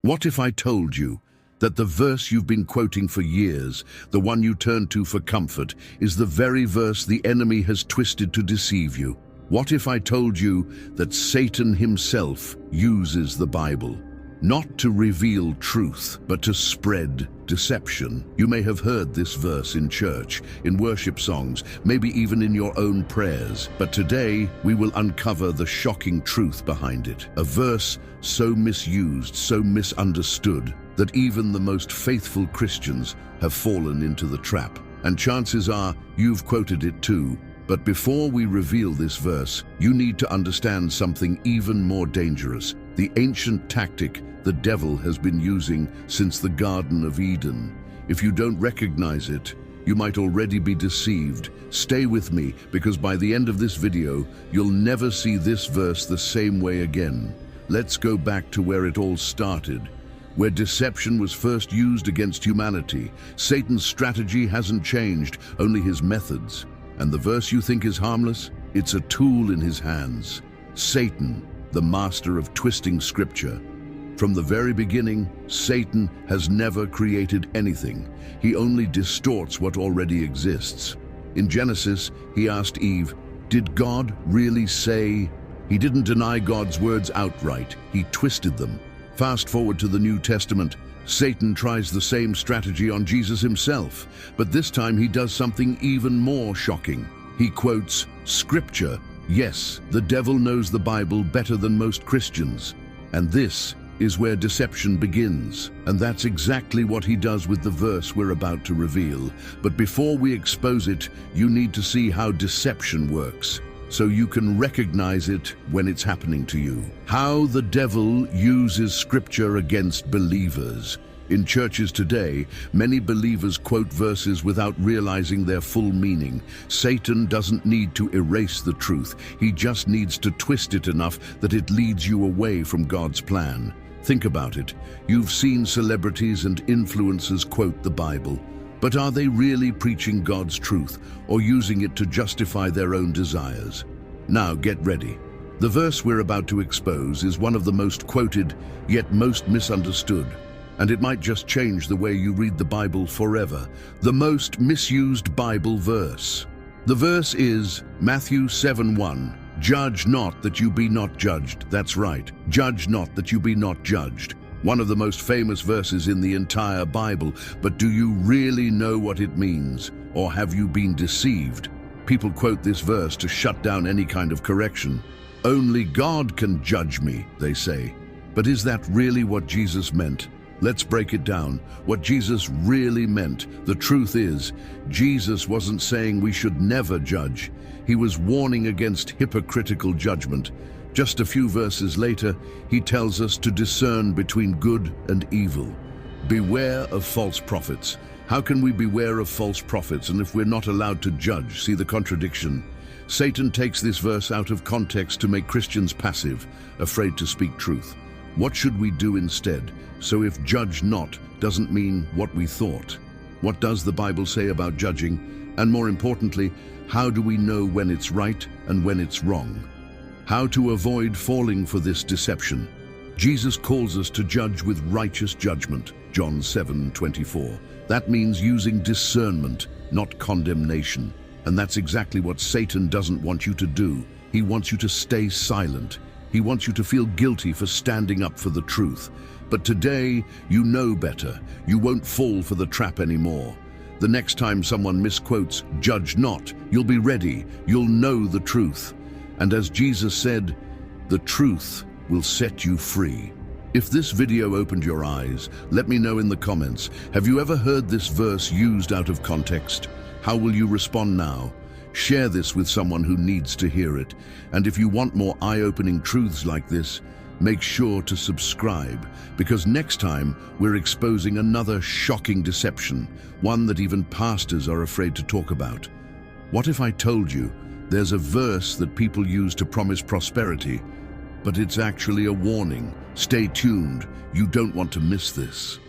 What if I told you that the verse you've been quoting for years, the one you turn to for comfort, is the very verse the enemy has twisted to deceive you? What if I told you that Satan himself uses the Bible, not to reveal truth, but to spread deception? You may have heard this verse in church, in worship songs, maybe even in your own prayers. But today, we will uncover the shocking truth behind it. A verse so misused, so misunderstood, that even the most faithful Christians have fallen into the trap. And chances are, you've quoted it too. But before we reveal this verse, you need to understand something even more dangerous. The ancient tactic the devil has been using since the Garden of Eden. If you don't recognize it, you might already be deceived. Stay with me, because by the end of this video, you'll never see this verse the same way again. Let's go back to where it all started, where deception was first used against humanity. Satan's strategy hasn't changed, only his methods. And the verse you think is harmless? It's a tool in his hands. Satan, the master of twisting scripture. From the very beginning, Satan has never created anything. He only distorts what already exists. In Genesis, he asked Eve, "Did God really say?" He didn't deny God's words outright. He twisted them. Fast forward to the New Testament. Satan tries the same strategy on Jesus himself, but this time he does something even more shocking. He quotes Scripture. Yes, the devil knows the Bible better than most Christians. And this is where deception begins. And that's exactly what he does with the verse we're about to reveal. But before we expose it, you need to see how deception works, so you can recognize it when it's happening to you. How the devil uses Scripture against believers. In churches today, many believers quote verses without realizing their full meaning. Satan doesn't need to erase the truth. He just needs to twist it enough that it leads you away from God's plan. Think about it. You've seen celebrities and influencers quote the Bible. But are they really preaching God's truth or using it to justify their own desires? Now get ready. The verse we're about to expose is one of the most quoted, yet most misunderstood. And it might just change the way you read the Bible forever. The most misused Bible verse. The verse is Matthew 7:1. Judge not that you be not judged. That's right. Judge not that you be not judged. One of the most famous verses in the entire Bible, but do you really know what it means? Or have you been deceived? People quote this verse to shut down any kind of correction. Only God can judge me, they say. But is that really what Jesus meant? Let's break it down. What Jesus really meant. The truth is, Jesus wasn't saying we should never judge. He was warning against hypocritical judgment. Just a few verses later, he tells us to discern between good and evil. Beware of false prophets. How can we beware of false prophets and if we're not allowed to judge? See the contradiction. Satan takes this verse out of context to make Christians passive, afraid to speak truth. What should we do instead? So if judge not doesn't mean what we thought. What does the Bible say about judging? And more importantly, how do we know when it's right and when it's wrong? How to avoid falling for this deception? Jesus calls us to judge with righteous judgment, John 7:24. That means using discernment, not condemnation. And that's exactly what Satan doesn't want you to do. He wants you to stay silent. He wants you to feel guilty for standing up for the truth. But today, you know better. You won't fall for the trap anymore. The next time someone misquotes, judge not, you'll be ready. You'll know the truth. And as Jesus said, the truth will set you free. If this video opened your eyes, let me know in the comments. Have you ever heard this verse used out of context? How will you respond now? Share this with someone who needs to hear it. And if you want more eye-opening truths like this, make sure to subscribe, because next time we're exposing another shocking deception, one that even pastors are afraid to talk about. What if I told you there's a verse that people use to promise prosperity, but it's actually a warning? Stay tuned. You don't want to miss this.